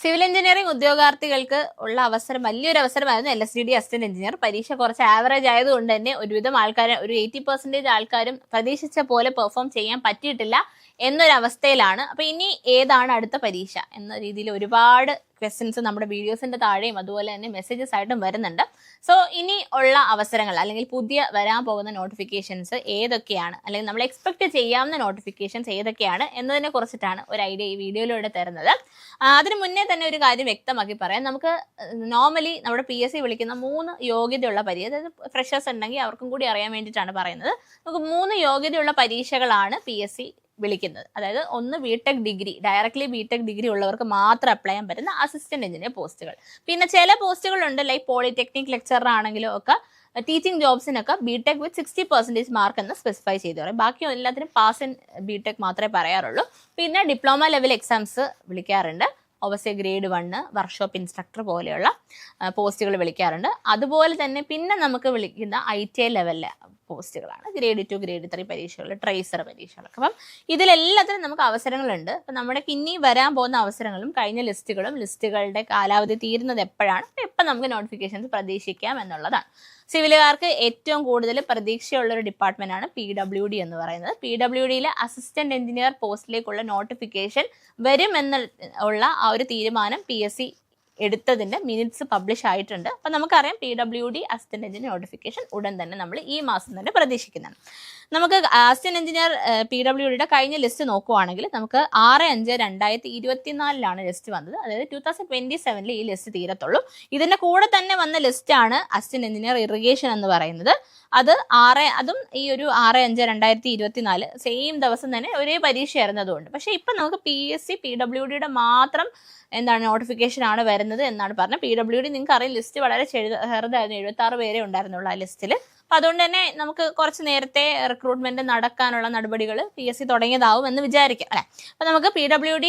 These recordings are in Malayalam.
സിവിൽ എഞ്ചിനീയറിംഗ് ഉദ്യോഗാർത്ഥികൾക്ക് ഉള്ള അവസരം വലിയൊരു അവസരമായിരുന്നു LSTD അസിസ്റ്റന്റ് എഞ്ചിനീയർ. പരീക്ഷ കുറച്ച് ആവറേജ് ആയതുകൊണ്ട് തന്നെ ഒരുവിധം ആൾക്കാർ, ഒരു 80% ആൾക്കാരും പ്രതീക്ഷിച്ച പോലെ പെർഫോം ചെയ്യാൻ പറ്റിയിട്ടില്ല എന്നൊരവസ്ഥയിലാണ്. അപ്പൊ ഇനി ഏതാണ് അടുത്ത പരീക്ഷ എന്ന രീതിയിൽ ഒരുപാട് ക്വസ്റ്റ്യൻസ് നമ്മുടെ വീഡിയോസിന്റെ താഴെയും അതുപോലെ തന്നെ മെസ്സേജസ് ആയിട്ടും വരുന്നുണ്ട്. സോ ഇനി ഉള്ള അവസരങ്ങൾ അല്ലെങ്കിൽ പുതിയ വരാൻ പോകുന്ന നോട്ടിഫിക്കേഷൻസ് ഏതൊക്കെയാണ്, അല്ലെങ്കിൽ നമ്മൾ എക്സ്പെക്ട് ചെയ്യാവുന്ന നോട്ടിഫിക്കേഷൻസ് ഏതൊക്കെയാണ് എന്നതിനെ കുറിച്ചിട്ടാണ് ഒരു ഐഡിയ ഈ വീഡിയോയിലൂടെ തരുന്നത്. അതിന് മുന്നേ തന്നെ ഒരു കാര്യം വ്യക്തമാക്കി പറയാം. നമുക്ക് നോർമലി നമ്മുടെ PSC വിളിക്കുന്ന 3 യോഗ്യതയുള്ള പരീക്ഷ, അതായത് ഫ്രഷേഴ്സ് ഉണ്ടെങ്കിൽ അവർക്കും കൂടി അറിയാൻ വേണ്ടിയിട്ടാണ് പറയുന്നത്. നമുക്ക് 3 യോഗ്യതയുള്ള പരീക്ഷകളാണ് PSC വിളിക്കുന്നത്. അതായത് ഒന്ന് BTech degree, directly BTech degree ഉള്ളവർക്ക് മാത്രം അപ്ലൈ ചെയ്യാൻ പറ്റുന്ന അസിസ്റ്റന്റ് എഞ്ചിനീയർ പോസ്റ്റുകൾ. പിന്നെ ചില പോസ്റ്റുകളുണ്ട്, ലൈക്ക് പോളിടെക്നിക് ലെക്ചറർ ആണെങ്കിലും ഒക്കെ ടീച്ചിങ് ജോബ്സിനൊക്കെ BTech വിത്ത് 60% മാർക്ക് എന്ന് സ്പെസിഫൈ ചെയ്തു പറയും. ബാക്കി എല്ലാത്തിനും പാസ് ഇൻ BTech മാത്രമേ പറയാറുള്ളൂ. പിന്നെ ഡിപ്ലോമ ലെവൽ എക്സാംസ് വിളിക്കാറുണ്ട്. ഒബസ്യ ഗ്രേഡ് 1 വർക്ക്ഷോപ്പ് ഇൻസ്ട്രക്ടർ പോലെയുള്ള പോസ്റ്റുകൾ വിളിക്കാറുണ്ട്. അതുപോലെ തന്നെ പിന്നെ നമുക്ക് വിളിക്കുന്ന ITI ലെവലിലെ പോസ്റ്റുകളാണ് ഗ്രേഡ് 2 ഗ്രേഡ് 3 പരീക്ഷകൾ, ട്രേസർ പരീക്ഷകളൊക്കെ. അപ്പം ഇതിലെല്ലാത്തിനും നമുക്ക് അവസരങ്ങളുണ്ട്. അപ്പം നമ്മുടെ ഇനി വരാൻ പോകുന്ന അവസരങ്ങളും കഴിഞ്ഞ ലിസ്റ്റുകളുടെ കാലാവധി തീരുന്നത് എപ്പോഴാണ്, എപ്പം നമുക്ക് നോട്ടിഫിക്കേഷൻസ് പ്രതീക്ഷിക്കാം എന്നുള്ളതാണ്. സിവിലുകാർക്ക് ഏറ്റവും കൂടുതൽ പ്രതീക്ഷയുള്ള ഒരു ഡിപ്പാർട്ട്മെന്റ് ആണ് PWD എന്ന് പറയുന്നത്. PWDയിലെ അസിസ്റ്റന്റ് എഞ്ചിനീയർ പോസ്റ്റിലേക്കുള്ള നോട്ടിഫിക്കേഷൻ വരും എന്നുള്ള ആ ഒരു തീരുമാനം PSC എടുത്തതിന്റെ മിനിറ്റ്സ് പബ്ലിഷ് ആയിട്ടുണ്ട്. അപ്പം നമുക്കറിയാം PWD അസിസ്റ്റന്റ് എഞ്ചിനീയർ നോട്ടിഫിക്കേഷൻ ഉടൻ തന്നെ നമ്മൾ ഈ മാസം തന്നെ പ്രതീക്ഷിക്കുന്നതാണ്. നമുക്ക് അസിസ്റ്റന്റ് എഞ്ചിനീയർ PWDയുടെ കഴിഞ്ഞ ലിസ്റ്റ് നോക്കുവാണെങ്കിൽ നമുക്ക് 6/5/2024 ലിസ്റ്റ് വന്നത്. അതായത് 2027 ഈ ലിസ്റ്റ് തീരത്തുള്ളൂ. ഇതിന്റെ കൂടെ തന്നെ വന്ന ലിസ്റ്റാണ് അസിസ്റ്റന്റ് എഞ്ചിനീയർ ഇറിഗേഷൻ എന്ന് പറയുന്നത്. അതും ഈ ഒരു 6/5/2024 സെയിം ദിവസം തന്നെ ഒരേ പരീക്ഷയായിരുന്നു അതുകൊണ്ട്. പക്ഷെ ഇപ്പം നമുക്ക് PSC PWDയുടെ മാത്രം നോട്ടിഫിക്കേഷൻ ആണ് വരുന്നത് എന്നാണ് പറഞ്ഞത്. PWD നിങ്ങൾക്ക് അറിയാം, ലിസ്റ്റ് വളരെ ചെറുതായിരുന്നു, 76 പേരെ ഉണ്ടായിരുന്നുള്ളൂ ആ ലിസ്റ്റിൽ. അപ്പം അതുകൊണ്ട് തന്നെ നമുക്ക് കുറച്ച് നേരത്തെ റിക്രൂട്ട്മെന്റ് നടക്കാനുള്ള നടപടികൾ PSC തുടങ്ങിയതാവും എന്ന് വിചാരിക്കാം, അല്ലെ. അപ്പം നമുക്ക് PWD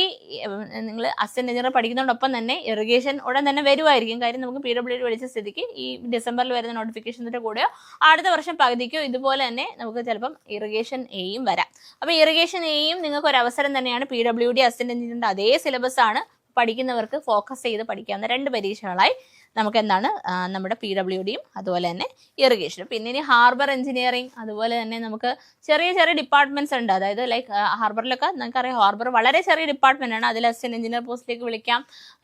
നിങ്ങൾ അസിസ്റ്റന്റ് എഞ്ചിനീയർ പഠിക്കുന്നതോടൊപ്പം തന്നെ ഇറിഗേഷൻ ഉടൻ തന്നെ വരുമായിരിക്കും. കാര്യം നമുക്ക് PWD വിളിച്ച സ്ഥിതിക്ക് ഈ ഡിസംബറിൽ വരുന്ന നോട്ടിഫിക്കേഷൻ്റെ കൂടെയോ അടുത്ത വർഷം പകുതിക്കോ ഇതുപോലെ തന്നെ നമുക്ക് ചിലപ്പം ഇറിഗേഷൻ എയും വരാം. അപ്പോൾ ഇറിഗേഷൻ എയും നിങ്ങൾക്ക് ഒരു അവസരം തന്നെയാണ്. PWD അസിസ്റ്റന്റ് എഞ്ചിനീയറിന്റെ അതേ സിലബസ് ആണ്. പഠിക്കുന്നവർക്ക് ഫോക്കസ് ചെയ്ത് പഠിക്കാവുന്ന 2 പരീക്ഷകളായി നമുക്ക് നമ്മുടെ PWDയും അതുപോലെ തന്നെ ഇറിഗേഷനും. പിന്നെ ഇനി ഹാർബർ എഞ്ചിനീയറിംഗ്, അതുപോലെ തന്നെ നമുക്ക് ചെറിയ ചെറിയ ഡിപ്പാർട്ട്മെന്റ്സ് ഉണ്ട്. അതായത് ലൈക്ക് ഹാർബറിലൊക്കെ നിങ്ങൾക്കറിയാം, ഹാർബർ വളരെ ചെറിയ ഡിപ്പാർട്ട്മെന്റ് ആണ്. അതിൽ അസിസ്റ്റന്റ് എഞ്ചിനീയർ പോസ്റ്റിലേക്ക് വിളിക്കാം.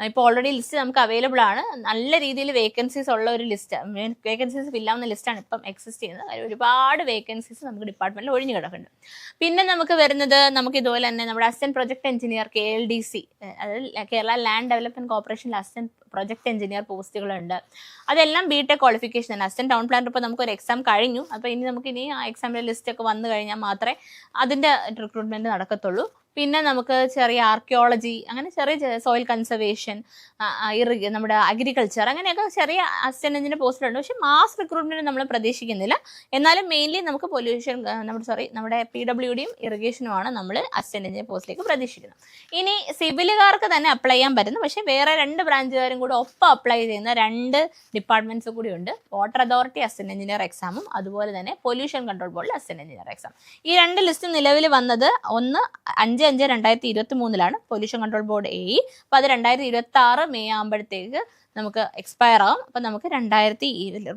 ഇപ്പോൾ ഓൾറെഡി ലിസ്റ്റ് നമുക്ക് അവൈലബിൾ ആണ്. നല്ല രീതിയിൽ വേക്കൻസീസ് ഉള്ള ഒരു ലിസ്റ്റ്, വേക്കൻസീസ് ഫില്ലാവുന്ന ലിസ്റ്റാണ് ഇപ്പം എക്സിസ്റ്റ് ചെയ്യുന്നത്. അതിൽ ഒരുപാട് വേക്കൻസീസ് നമുക്ക് ഡിപ്പാർട്ട്മെന്റിൽ ഒഴിഞ്ഞു കിടക്കുന്നുണ്ട്. പിന്നെ നമുക്ക് വരുന്നത്, നമുക്ക് ഇതുപോലെ തന്നെ നമ്മുടെ അസിസ്റ്റന്റ് പ്രൊജക്ട് എഞ്ചിനീയർ KLDC, അതായത് കേരള ലാൻഡ് ഡെവലപ്മെന്റ് കോർപ്പറേഷനിൽ അസിസ്റ്റന്റ് പ്രൊജക്ട് എഞ്ചിനീയർ പോസ്റ്റുകളുണ്ട്. അതെല്ലാം BTech ക്വാളിഫിക്കേഷൻ ആണ്. അസിസ്റ്റന്റ് ടൗൺ പ്ലാനർ ഇപ്പോൾ നമുക്കൊരു എക്സാം കഴിഞ്ഞു. അപ്പോൾ ഇനി ആ എക്സാമിൻ്റെ ലിസ്റ്റൊക്കെ വന്നു കഴിഞ്ഞാൽ മാത്രമേ അതിൻ്റെ റിക്രൂട്ട്മെന്റ് നടക്കത്തുള്ളൂ. പിന്നെ നമുക്ക് ചെറിയ ആർക്കിയോളജി, അങ്ങനെ ചെറിയ സോയിൽ കൺസർവേഷൻ, നമ്മുടെ അഗ്രികൾച്ചർ, അങ്ങനെയൊക്കെ ചെറിയ അസിസ്റ്റന്റ് എഞ്ചിനീയർ പോസ്റ്റിലുണ്ട്. പക്ഷേ മാസ് റിക്രൂട്ട്മെന്റ് നമ്മൾ പ്രതീക്ഷിക്കുന്നില്ല. എന്നാലും മെയിൻലി നമുക്ക് നമ്മുടെ PWDയും ഇറിഗേഷനുമാണ് നമ്മൾ അസിസ്റ്റന്റ് എഞ്ചിനീയർ പോസ്റ്റിലേക്ക് പ്രതീക്ഷിക്കുന്നത്. ഇനി സിവിലുകാർക്ക് തന്നെ അപ്ലൈ ചെയ്യാൻ പറ്റുന്നു, പക്ഷേ വേറെ 2 ബ്രാഞ്ചുകാരും കൂടെ ഒപ്പം അപ്ലൈ ചെയ്യുന്ന 2 ഡിപ്പാർട്ട്മെന്റ്സ് കൂടി ഉണ്ട്. വാട്ടർ അതോറിറ്റി അസിസ്റ്റന്റ് എഞ്ചിനീയർ എക്സാമും അതുപോലെ തന്നെ പൊല്യൂഷൻ കൺട്രോൾ ബോർഡിലെ അസിസ്റ്റന്റ് എഞ്ചിനീയർ എക്സാം. ഈ 2 ലിസ്റ്റും നിലവിൽ വന്നത് 5/5/2023 പൊല്യൂഷൻ കൺട്രോൾ ബോർഡ് AE. അപ്പോൾ അത് 2026 മെയ് ആകുമ്പോഴത്തേക്ക് നമുക്ക് എക്സ്പയർ ആവും. അപ്പം നമുക്ക്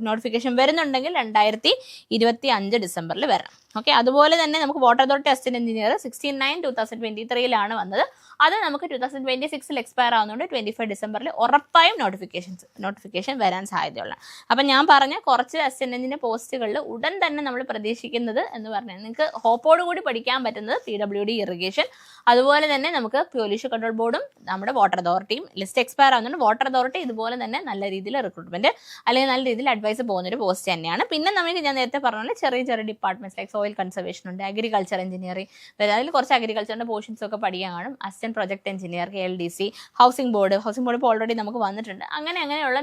നോട്ടിഫിക്കേഷൻ വരുന്നുണ്ടെങ്കിൽ 2025 ഡിസംബറിൽ വരണം. ഓക്കെ. അതുപോലെ തന്നെ നമുക്ക് വാട്ടർ അതോറിറ്റി അസിസ്റ്റന്റ് എഞ്ചിനീയർ 16/9/2023 വന്നത്. അത് നമുക്ക് 2026 എക്സ്പയർ ആവുന്നതുകൊണ്ട് 25 ഡിസംബറിൽ ഉറപ്പായും നോട്ടിഫിക്കേഷൻ വരാൻ സാധ്യതയുള്ള. അപ്പം ഞാൻ പറഞ്ഞ കുറച്ച് അസിസ്റ്റന്റ് എഞ്ചിനീയർ പോസ്റ്റുകളിൽ ഉടൻ തന്നെ നമ്മൾ പ്രതീക്ഷിക്കുന്നത് എന്ന് പറഞ്ഞാൽ നിങ്ങൾക്ക് ഹോപ്പോടുകൂടി പഠിക്കാൻ പറ്റുന്നത് PWD ഇറിഗേഷൻ, അതുപോലെ തന്നെ നമുക്ക് പൊല്യൂഷൻ കൺട്രോൾ ബോർഡും നമ്മുടെ വാട്ടർ അതോറിറ്റിയും. ലിസ്റ്റ് എക്സ്പയർ ആവുന്നുണ്ട്. വാട്ടർ അതോറിറ്റി ഇതുപോലെ തന്നെ നല്ല രീതിയിൽ റിക്രൂട്ട്മെന്റ് അല്ലെങ്കിൽ നല്ല രീതിയിൽ അഡ്വൈസ് പോകുന്നൊരു പോസ്റ്റ് തന്നെയാണ്. പിന്നെ നമുക്ക് ഞാൻ നേരത്തെ പറഞ്ഞ ചെറിയ ചെറിയ ഡിപ്പാർട്ട്മെന്റ്സ് ലൈക്ക് സോയിൽ കൺസർവേഷൻ ഉണ്ട്, അഗ്രികൾച്ചർ എഞ്ചിനീയറിംഗ്, അതിൽ കുറച്ച് അഗ്രികൾച്ചറിന്റെ പോർഷൻസ് ഒക്കെ പഠിക്കാൻ കാണും. Assistant project engineer KLDC, housing board ഇപ്പോൾ ഓൾറെഡി നമുക്ക് വന്നിട്ടുണ്ട്. അങ്ങനെയുള്ള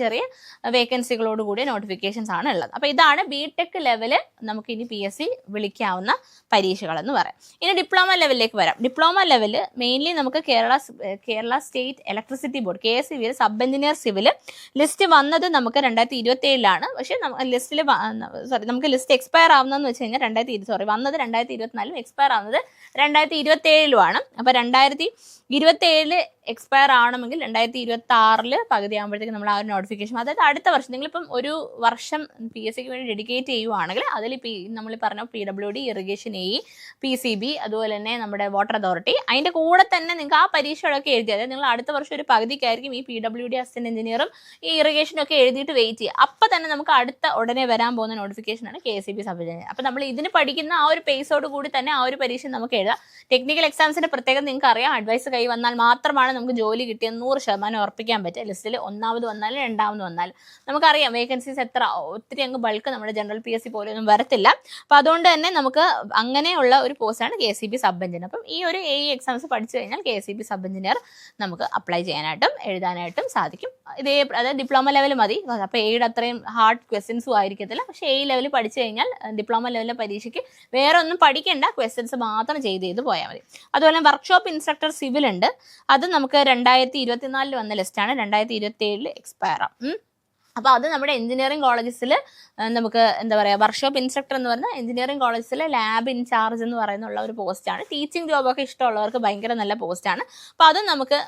ചെറിയ വേക്കൻസികളോട് കൂടിയ നോട്ടിഫിക്കേഷൻസ് ആണ് ഉള്ളത്. അപ്പോൾ ഇതാണ് BTech ലെവല് നമുക്ക് ഇനി PSC വിളിക്കാവുന്ന പരീക്ഷകളെന്ന് പറയാം. ഇനി ഡിപ്ലോമ ലെവലിലേക്ക് വരാം. ഡിപ്ലോമ ലെവല് മെയിൻലി നമുക്ക് Kerala state electricity board KSCB sub engineer civil list വന്നത് നമുക്ക് 2027 പക്ഷെ നമുക്ക് ലിസ്റ്റ് എക്സ്പയർ ആവുന്നതെന്ന് വെച്ച് കഴിഞ്ഞാൽ വന്നത് 2024 എക്സ്പയർ ആവുന്നത് 2027 അപ്പോൾ 2027 എക്സ്പയർ ആവണമെങ്കിൽ 2026 പകുതി ആകുമ്പോഴത്തേക്ക് നമ്മൾ ആ ഒരു നോട്ടിഫിക്കേഷൻ, അതായത് അടുത്ത വർഷം നിങ്ങളിപ്പം ഒരു വർഷം PSC വേണ്ടി ഡെഡിക്കേറ്റ് ചെയ്യുവാണെങ്കിൽ അതിൽ നമ്മൾ പറഞ്ഞ PWD, ഇറിഗേഷൻ AE, PCB, അതുപോലെ തന്നെ നമ്മുടെ വാട്ടർ അതോറിറ്റി, അതിൻ്റെ കൂടെ തന്നെ നിങ്ങൾക്ക് ആ പരീക്ഷകളൊക്കെ എഴുതി, അതായത് നിങ്ങൾ അടുത്ത വർഷം ഒരു പകുതിക്കായിരിക്കും ഈ PWD അസിസ്റ്റന്റ് എഞ്ചിനീയറും ഈ ഇറിഗേഷനും ഒക്കെ എഴുതിയിട്ട് വെയിറ്റ് ചെയ്യുക. അപ്പം തന്നെ നമുക്ക് അടുത്ത ഉടനെ വരാൻ പോകുന്ന നോട്ടിഫിക്കേഷനാണ് KSEB സബ് എഞ്ചിനീയർ. അപ്പം നമ്മൾ ഇതിന് പഠിക്കുന്ന ആ ഒരു പേസോട് കൂടി തന്നെ ആ ഒരു പരീക്ഷ നമുക്ക് എഴുതാം. ടെക്നിക്കൽ എക്സാംസിന്റെ പ്രത്യേകം നിങ്ങൾക്ക് അറിയാം, അഡ്വൈസ് കൈ വന്നാൽ മാത്രമാണ് നമുക്ക് ജോലി കിട്ടിയെന്ന് 100% ഉറപ്പിക്കാൻ പറ്റുക. ലിസ്റ്റിൽ ഒന്നാമത് വന്നാലും രണ്ടാമത് വന്നാലും നമുക്കറിയാം വേക്കൻസീസ് എത്ര ഒത്തിരി അങ്ങ് ബൾക്ക് നമ്മുടെ ജനറൽ PSC പോലെയൊന്നും വരത്തില്ല. അപ്പം അതുകൊണ്ട് തന്നെ നമുക്ക് അങ്ങനെയുള്ള ഒരു പോസ്റ്റാണ് KSEB സബ് എഞ്ചിനീയർ. അപ്പം ഈ ഒരു AE എക്സാംസ് പഠിച്ചു കഴിഞ്ഞാൽ KSEB സബ് എഞ്ചിനീയർ നമുക്ക് അപ്ലൈ ചെയ്യാനായിട്ടും എഴുതാനായിട്ടും സാധിക്കും. അതായത് ഡിപ്ലോമ ലെവൽ മതി. അപ്പോൾ എയുടെ അത്രയും ഹാർഡ് ക്വസ്റ്റ്യൻസും ആയിരിക്കത്തില്ല. പക്ഷേ AE ലെവൽ പഠിച്ചു കഴിഞ്ഞാൽ ഡിപ്ലോമ ലെവലിലെ പരീക്ഷയ്ക്ക് വേറെ ഒന്നും പഠിക്കേണ്ട, ക്വസ്റ്റ്യൻസ് മാത്രം ചെയ്ത് പോയാൽ മതി. അതുപോലെ വർക്ക്ഷോപ്പ് ഇൻസ്ട്രക്ടർ സിവിൽ ഉണ്ട്. അത് നമുക്ക് 2024 വന്ന ലിസ്റ്റാണ്, 2027 എക്സ്പയർ ആവും. അപ്പോൾ അത് നമ്മുടെ എഞ്ചിനീയറിംഗ് കോളേജസിൽ നമുക്ക് എന്താ പറയുക, വർക്ക്ഷോപ്പ് ഇൻസ്ട്രക്ടർ എന്ന് പറഞ്ഞാൽ എഞ്ചിനീയറിംഗ് കോളേജസിലെ ലാബ് ഇൻചാർജ് എന്ന് പറയുന്നുള്ള ഒരു പോസ്റ്റാണ്. ടീച്ചിങ് ജോബൊക്കെ ഇഷ്ടമുള്ളവർക്ക് ഭയങ്കര നല്ല പോസ്റ്റാണ്. അപ്പോൾ അതും നമുക്ക്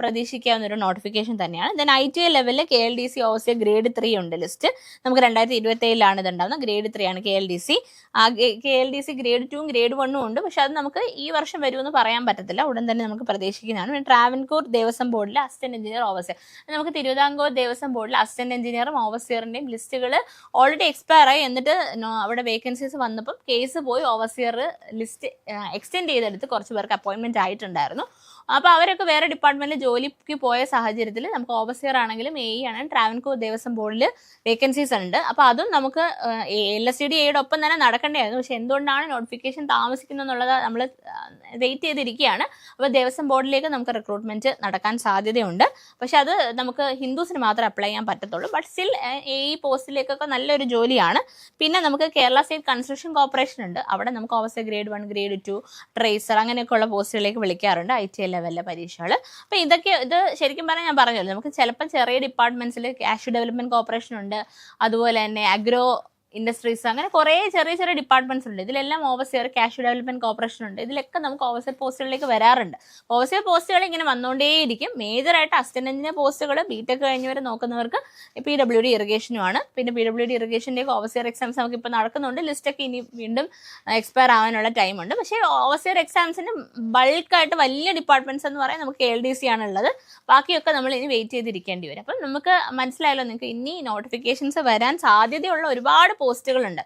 പ്രതീക്ഷിക്കാവുന്ന ഒരു നോട്ടിഫിക്കേഷൻ തന്നെയാണ്. ദെൻ ITI ലെവലിൽ KLDC ഓവർസിയർ ഗ്രേഡ് 3 ഉണ്ട് ലിസ്റ്റ്. നമുക്ക് 2027 ഇതുണ്ടാവുന്നത്. ഗ്രേഡ് 3 ആണ് KLDC. KLDC ഗ്രേഡ് 2 ഗ്രേഡ് 1 ഉണ്ട്. പക്ഷെ അത് നമുക്ക് ഈ വർഷം വരുമെന്ന് പറയാൻ പറ്റത്തില്ല, ഉടൻ തന്നെ നമുക്ക് പ്രതീക്ഷിക്കുന്നതാണ്. ട്രാവൻകൂർ ദേവസ്വം ബോർഡിലെ അസിസ്റ്റന്റ് എഞ്ചിനീയർ ഓവർസിയർ, നമുക്ക് തിരുവിതാംകൂർ ദേവസ്വം ബോർഡിലെ അസിസ്റ്റന്റ് എഞ്ചിനീയറും ഓവർസിയറിന്റെയും ലിസ്റ്റുകൾ ഓൾറെഡി എക്സ്പയർ ആയി. എന്നിട്ട് അവിടെ വേക്കൻസീസ് വന്നപ്പം കേസ് പോയി ഓവർസിയർ ലിസ്റ്റ് എക്സ്റ്റെൻഡ് ചെയ്തെടുത്ത് കുറച്ച് പേർക്ക് അപ്പോയിൻമെന്റ് ആയിട്ടുണ്ടായിരുന്നു. അപ്പോൾ അവരൊക്കെ വേറെ ഡിപ്പാർട്ട്മെന്റിൽ ജോലിക്ക് പോയ സാഹചര്യത്തിൽ നമുക്ക് ഓവർസിയർ ആണെങ്കിലും AE ആണെങ്കിലും ട്രാവൻകൂർ ദേവസ്വം ബോർഡിൽ വേക്കൻസീസ് ഉണ്ട്. അപ്പോൾ അതും നമുക്ക് LSTD AEയുടെ ഒപ്പം തന്നെ നടക്കേണ്ടതായിരുന്നു. പക്ഷെ എന്തുകൊണ്ടാണ് നോട്ടിഫിക്കേഷൻ താമസിക്കുന്നത് എന്നുള്ളത് നമ്മൾ വെയിറ്റ് ചെയ്തിരിക്കുകയാണ്. അപ്പോൾ ദേവസ്വം ബോർഡിലേക്ക് നമുക്ക് റിക്രൂട്ട്മെന്റ് നടക്കാൻ സാധ്യതയുണ്ട്. പക്ഷെ അത് നമുക്ക് ഹിന്ദുസിന് മാത്രമേ അപ്ലൈ ചെയ്യാൻ പറ്റത്തുള്ളൂ. ബട്ട് സ്റ്റിൽ AE പോസ്റ്റിലേക്കൊക്കെ നല്ലൊരു ജോലിയാണ്. പിന്നെ നമുക്ക് കേരള സ്റ്റേറ്റ് കൺസ്ട്രക്ഷൻ കോർപ്പറേഷൻ ഉണ്ട്. അവിടെ നമുക്ക് ഓവർസിയർ ഗ്രേഡ് 1 ഗ്രേഡ് 2 ട്രേസർ അങ്ങനെയൊക്കെയുള്ള പോസ്റ്റുകളിലേക്ക് വിളിക്കാറുണ്ട് ITI ലെവലിലെ പരീക്ഷകൾ. അപ്പോൾ ഇത് ശരിക്കും പറഞ്ഞാൽ ഞാൻ പറഞ്ഞല്ലോ, നമുക്ക് ചിലപ്പോൾ ചെറിയ ഡിപ്പാർട്ട്മെന്റ്സിൽ കാഷ്യൂ ഡെവലപ്മെന്റ് കോർപ്പറേഷൻ ഉണ്ട്, അതുപോലെ തന്നെ അഗ്രോ ഇൻഡസ്ട്രീസ്, അങ്ങനെ കുറേ ചെറിയ ഡിപ്പാർട്ട്മെന്റ്സ് ഉണ്ട്. ഇതിലെല്ലാം ഓവർസിയർ, കാഷ്യൂ ഡെവലപ്മെന്റ് കോർപ്പറേഷൻ ഉണ്ട്. ഇതിലൊക്കെ നമുക്ക് ഓവർസിയർ പോസ്റ്റുകളിലേക്ക് വരാറുണ്ട്. ഓവർസിയർ പോസ്റ്റുകൾ ഇങ്ങനെ വന്നുകൊണ്ടേയിരിക്കും. മേജറായിട്ട് അസിസ്റ്റന്റ് എഞ്ചിനീയർ പോസ്റ്റുകൾ BTech കഴിഞ്ഞവരെ നോക്കുന്നവർക്ക് PWD ഇറിഗേഷനുമാണ്. പിന്നെ PWD ഇറിഗേഷൻ്റെ ഓവർസിയർ എക്സാംസ് നമുക്ക് ഇപ്പോൾ നടക്കുന്നുണ്ട്. ലിസ്റ്റൊക്കെ ഇനി വീണ്ടും എക്സ്പയർ ആവാനുള്ള ടൈമുണ്ട്. പക്ഷേ ഓവർസിയർ എക്സാംസിന് ബൾക്കായിട്ട് വലിയ ഡിപ്പാർട്ട്മെന്റ്സ് എന്ന് പറയാൻ നമുക്ക് KLDC ആണുള്ളത്. ബാക്കിയൊക്കെ നമ്മൾ ഇനി വെയിറ്റ് ചെയ്തിരിക്കേണ്ടി വരും. അപ്പം നമുക്ക് മനസ്സിലായല്ലോ, നിങ്ങൾക്ക് ഇനി നോട്ടിഫിക്കേഷൻസ് വരാൻ സാധ്യതയുള്ള ഒരുപാട് പോസ്റ്റുകളുണ്ട്.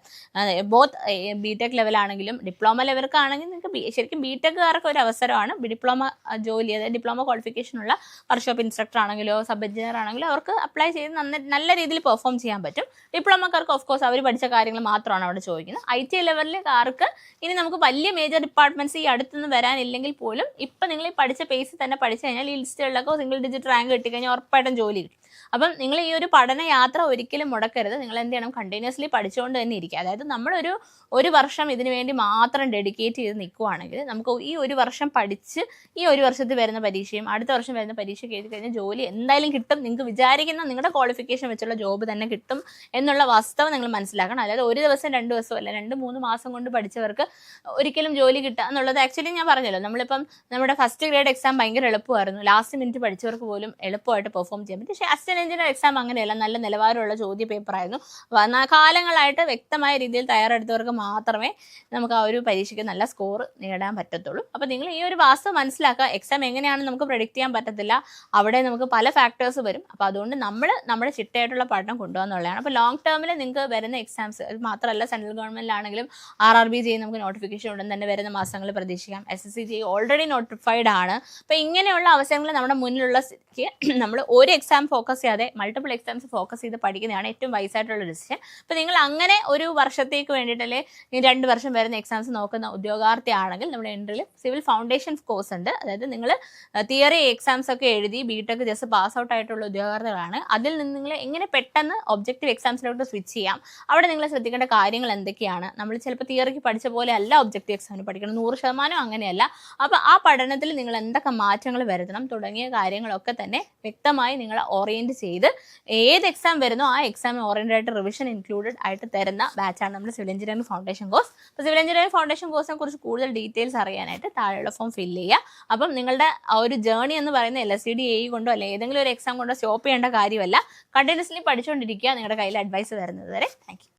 ബോത്ത് BTech ലെവലാണെങ്കിലും ഡിപ്ലോമ ലെവൽക്കാണെങ്കിൽ നിങ്ങൾക്ക് ശരിക്കും BTechകാർക്ക് ഒരു അവസരമാണ്. ഡിപ്ലോമ ജോലി, അതായത് ഡിപ്ലോമ ക്വാളിഫിക്കേഷനുള്ള വർക്ക്ഷോപ്പ് ഇൻസ്ട്രക്ടർ ആണെങ്കിലോ സബ് എഞ്ചിനീയർ ആണെങ്കിലോ അവർക്ക് അപ്ലൈ ചെയ്ത് നല്ല രീതിയിൽ പെർഫോം ചെയ്യാൻ പറ്റും. ഡിപ്ലോമക്കാർക്ക് ഓഫ് കോഴ്സ് അവർ പഠിച്ച കാര്യങ്ങൾ മാത്രമാണ് അവിടെ ചോദിക്കുന്നത്. ITI ലെവലിലേക്കാർക്ക് ഇനി നമുക്ക് വലിയ മേജർ ഡിപ്പാർട്ട്മെന്റ്സ് ഈ അടുത്തുനിന്ന് വരാനില്ലെങ്കിൽ പോലും ഇപ്പം നിങ്ങൾ ഈ പഠിച്ച പേസിൽ തന്നെ പഠിച്ചു കഴിഞ്ഞാൽ ഈ ലിസ്റ്റുകളിലൊക്കെ സിംഗിൾ ഡിജിറ്റ് റാങ്ക് കിട്ടിക്കഴിഞ്ഞാൽ ഉറപ്പായിട്ടും ജോലി കിട്ടും. അപ്പം നിങ്ങൾ ഈ ഒരു പഠനയാത്ര ഒരിക്കലും മുടക്കരുത്. നിങ്ങൾ എന്ത് ചെയ്യണം, കണ്ടിന്യൂസ്ലി പഠിച്ചുകൊണ്ട് തന്നെ ഇരിക്കുക. അതായത് ഒരു വർഷം ഇതിനു വേണ്ടി മാത്രം ഡെഡിക്കേറ്റ് ചെയ്ത് നിൽക്കുവാണെങ്കിൽ നമുക്ക് ഈ ഒരു വർഷം പഠിച്ച് ഈ ഒരു വർഷത്തിൽ വരുന്ന പരീക്ഷയും അടുത്ത വർഷം വരുന്ന പരീക്ഷയ്ക്ക് എഴുതി കഴിഞ്ഞാൽ ജോലി എന്തായാലും കിട്ടും. നിങ്ങൾക്ക് വിചാരിക്കുന്ന നിങ്ങളുടെ ക്വാളിഫിക്കേഷൻ വെച്ചുള്ള ജോബ് തന്നെ കിട്ടും എന്നുള്ള വാസ്തവം നിങ്ങൾ മനസ്സിലാക്കണം. അതായത് ഒരു ദിവസം 2 ദിവസം അല്ല 2-3 മാസം കൊണ്ട് പഠിച്ചവർക്ക് ഒരിക്കലും ജോലി കിട്ടുക എന്നുള്ളത് ആക്ച്വലി ഞാൻ പറഞ്ഞല്ലോ, നമ്മളിപ്പം നമ്മുടെ ഫസ്റ്റ് ഗ്രേഡ് എക്സാം ഭയങ്കര എളുപ്പമായിരുന്നു. ലാസ്റ്റ് മിനിറ്റ് പഠിച്ചവർക്ക് പോലും എളുപ്പമായിട്ട് പെർഫോം ചെയ്യാൻ പറ്റും. പക്ഷേ അസിസ്റ്റന്റ് എഞ്ചിനീയർ എക്സാം അങ്ങനെയല്ല, നല്ല നിലവാരമുള്ള ചോദ്യ പേപ്പറായിരുന്നു. കാലങ്ങളായിട്ട് വ്യക്തമായ രീതിയിൽ തയ്യാറെടുത്തവർക്ക് മാത്രമേ നമുക്ക് ആ ഒരു പരീക്ഷയ്ക്ക് നല്ല സ്കോർ നേടാൻ പറ്റത്തുള്ളൂ. അപ്പോൾ നിങ്ങൾ ഈ ഒരു വാസ്തവം മനസ്സിലാക്കുക. എക്സാം എങ്ങനെയാണെന്ന് നമുക്ക് പ്രഡിക്റ്റ് ചെയ്യാൻ പറ്റത്തില്ല, അവിടെ നമുക്ക് പല ഫാക്ടേഴ്സ് വരും. അപ്പോൾ അതുകൊണ്ട് നമ്മുടെ ചിട്ടയായിട്ടുള്ള പഠനം കൊണ്ടുപോകാന്നുള്ളതാണ്. അപ്പോൾ ലോങ് ടേമിൽ നിങ്ങൾക്ക് വരുന്ന എക്സാംസ്, അത് മാത്രമല്ല സെൻട്രൽ ഗവൺമെന്റിലാണെങ്കിലും RRB നമുക്ക് നോട്ടിഫിക്കേഷൻ ഉടൻ തന്നെ വരുന്ന മാസങ്ങളിൽ പ്രതീക്ഷിക്കാം. SSC ഓൾറെഡി നോട്ടിഫൈഡ് ആണ്. അപ്പോൾ ഇങ്ങനെയുള്ള അവസരങ്ങൾ നമ്മുടെ മുന്നിലുള്ള നമ്മൾ ഒരു എക്സാം ഫോക്കസ് ചെയ്യാതെ മൾട്ടിപ്പിൾ എക്സാംസ് ഫോക്കസ് ചെയ്ത് പഠിക്കുന്നതാണ് ഏറ്റവും വൈസായിട്ടുള്ള ഡിസിഷൻ. അപ്പോൾ നിങ്ങൾ അങ്ങനെ ഒരു വർഷത്തേക്ക് വേണ്ടിയിട്ടല്ലേ 2 വർഷം വരുന്ന എക്സാംസ് നോക്കുന്ന ഉദ്യോഗാർത്ഥി ആണെങ്കിൽ നമ്മുടെ എൻട്രിയിൽ സിവിൽ ഫൗണ്ടേഷൻസ് കോഴ്സ് ഉണ്ട്. അതായത് നിങ്ങൾ തിയറി എക്സാംസ് ഒക്കെ എഴുതി BTech ജസ്റ്റ് പാസ് ഔട്ട് ആയിട്ടുള്ള ഉദ്യോഗാർത്ഥികളാണ്. അതിൽ നിന്ന് നിങ്ങൾ എങ്ങനെ പെട്ടെന്ന് ഒബ്ജക്റ്റീവ് എക്സാംസിലോട്ട് സ്വിച്ച് ചെയ്യാം, അവിടെ നിങ്ങൾ ശ്രദ്ധിക്കേണ്ട കാര്യങ്ങൾ എന്തൊക്കെയാണ്. നമ്മൾ ചിലപ്പോൾ തിയറിക്ക് പഠിച്ച പോലെ അല്ല ഒബ്ജക്റ്റീവ് എക്സാമിന് പഠിക്കണം, 100% അങ്ങനെയല്ല. അപ്പോൾ ആ പഠനത്തിൽ നിങ്ങൾ എന്തൊക്കെ മാറ്റങ്ങൾ വരുത്തണം തുടങ്ങിയ കാര്യങ്ങളൊക്കെ തന്നെ വ്യക്തമായി നിങ്ങൾ ഓറിയന്റ് ചെയ്ത് ഏത് എക്സാം വരുന്നോ ആ എക്സാമിന് ഓറിയന്റഡ് ആയിട്ട് റിവിഷൻ ഇൻക്ലൂഡഡ് ആയിട്ട് തരുന്ന ബാച്ചാണ് നമ്മുടെ സിവിൽ എഞ്ചിനീയറിംഗ് ഫൗണ്ടേഷൻ കോഴ്സ്. അപ്പോൾ സിവിൽ എഞ്ചിനീയറിംഗ് ഫൗണ്ടേഷൻ കോഴ്സിനെ കുറിച്ച് കൂടുതൽ ഡീറ്റെയിൽസ് അറിയാനായിട്ട് താഴെയുള്ള ഫോം ഫില്ല് ചെയ്യുക. അപ്പം നിങ്ങളുടെ ആ ഒരു ജേർണി എന്ന് പറയുന്ന LSTD AE കൊണ്ടോ അല്ലെങ്കിൽ ഏതെങ്കിലും ഒരു എക്സാം കൊണ്ടോ സ്റ്റോപ്പ് ചെയ്യേണ്ട കാര്യമല്ല. കണ്ടിന്യൂസ്ലി പഠിച്ചുകൊണ്ടിരിക്കുക നിങ്ങളുടെ കയ്യിൽ അഡ്വൈസ് വരുന്നത് വരെ. Thank you.